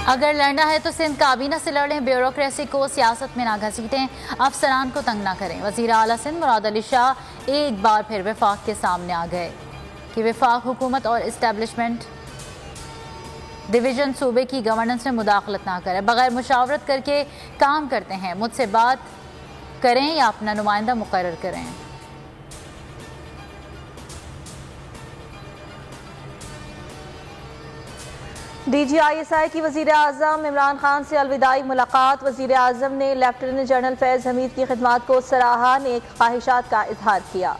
अगर लड़ना है तो सिंध काबीना से लड़ें, ब्यूरोक्रेसी को सियासत में ना घसीटें, अफसरान को तंग ना करें। वज़ीर आला सिंध मुराद अली शाह एक बार फिर वफाक के सामने आ गए कि वफाक हुकूमत और इस्टेब्लिशमेंट डिवीजन सूबे की गवर्नेंस में मुदाखलत ना करें, बगैर मुशावरत करके काम करते हैं। मुझसे बात करें या अपना नुमाइंदा मुकर्रर करें। DGISI की वज़ीर आज़म इमरान खान से अलविदाई मुलाकात। वज़ीर आज़म ने लेफ्टिनेंट जनरल फैज़ हमीद की खिदमात को सराहा, नेक ख्वाहिशात का इजहार किया।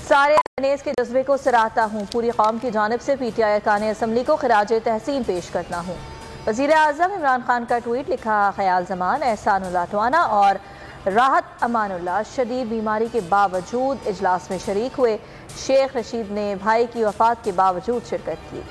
सारे अनेस के जज्बे को सराहता हूँ, पूरी कौम की जानिब से PTI अरकान असम्बली को खिराज तहसीन पेश करता हूँ। वज़ीर आज़म इमरान खान का ट्वीट लिखा, ख्याल जमान एहसानुल्लाह टवाना और राहत अमानुल्लाह शदीद बीमारी के बावजूद इजलास में शरीक हुए। शेख रशीद ने भाई की वफात के बावजूद शिरकत की।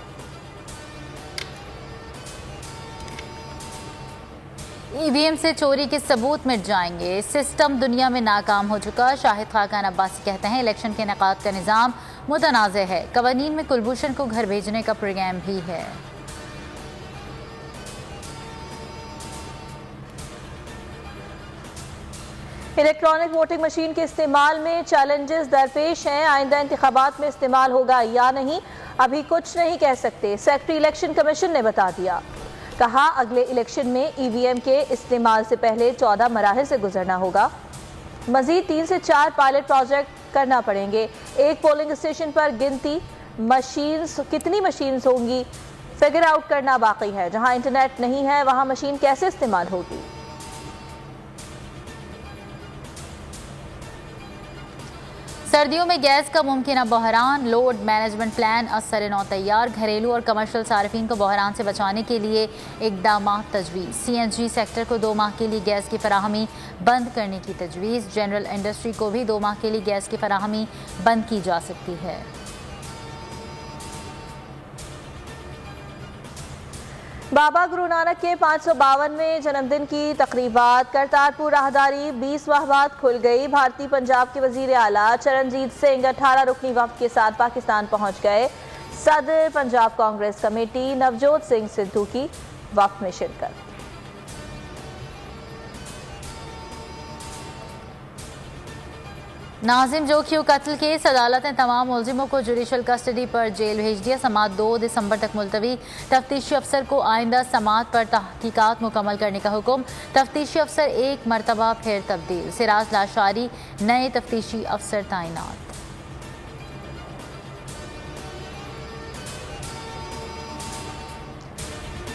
EVM से चोरी के सबूत मिट जाएंगे, सिस्टम दुनिया में नाकाम हो चुका। शाहिद खाकान अब्बासी कहते हैं इलेक्शन के इनेकाद का निज़ाम मुतनाज़ है, कवानीन में कुलभूषण को घर भेजने का प्रोग्राम भी है। इलेक्ट्रॉनिक वोटिंग मशीन के इस्तेमाल में चैलेंजेस दरपेश हैं, आइंदा इंतखाबात में इस्तेमाल होगा या नहीं अभी कुछ नहीं कह सकते। सेक्रेटरी इलेक्शन कमीशन ने बता दिया, कहा अगले इलेक्शन में EVM के इस्तेमाल से पहले 14 मराहिल से गुजरना होगा। मजीद 3 से 4 पायलट प्रोजेक्ट करना पड़ेंगे। एक पोलिंग स्टेशन पर गिनती मशीन्स, कितनी मशीन्स होंगी फिगर आउट करना बाकी है। जहां इंटरनेट नहीं है वहां मशीन कैसे इस्तेमाल होगी। सर्दियों में गैस का मुमकिन बहरान, लोड मैनेजमेंट प्लान असर नौ तैयार। घरेलू और कमर्शियल सार्फिन को बहरान से बचाने के लिए इकदाम तजवीज़। CNG सेक्टर को 2 माह के लिए गैस की फराहमी बंद करने की तजवीज़। जनरल इंडस्ट्री को भी 2 माह के लिए गैस की फराहमी बंद की जा सकती है। बाबा गुरु नानक के 552वें जन्मदिन की तकरीबात। करतारपुर राहदारी 20 माह बाद खुल गई। भारतीय पंजाब के वजीर आला चरणजीत सिंह 18 रुकनी वफ्द के साथ पाकिस्तान पहुंच गए। सदर पंजाब कांग्रेस कमेटी नवजोत सिंह सिद्धू की वफ्द में शिरकत। नाजिम जोखियों कत्ल केस, अदालत ने तमाम मुलजिमों को जुडिशल कस्टडी पर जेल भेज दिया। समाअत 2 दिसंबर तक मुलतवी। तफ्तीशी अफसर को आइंदा समाअत पर तहकीकात मुकम्मल करने का हुक्म। तफ्तीशी अफसर एक मरतबा फिर तब्दील। सिराज लाशारी नए तफ्तीशी अफसर तैनात।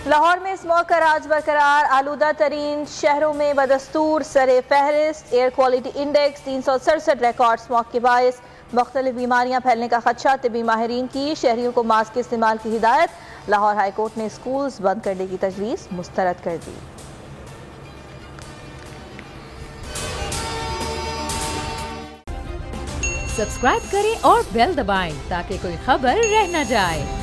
लाहौर में स्मॉग का राज बरकरार। आलूदा तरीन शहरों में बदस्तूर सरे फहरिस्त। Air quality index 367 record smog के बायस मुख्तलिफ बीमारियां फैलने का खदशा। तिबी माहिरीन की शहरियों को मास्क के इस्तेमाल की हिदायत। लाहौर हाईकोर्ट ने स्कूल्स बंद करने की तजवीज़ मुस्तरद कर दी। सब्सक्राइब करें और बेल दबाएं ताकि कोई खबर रह न जाए।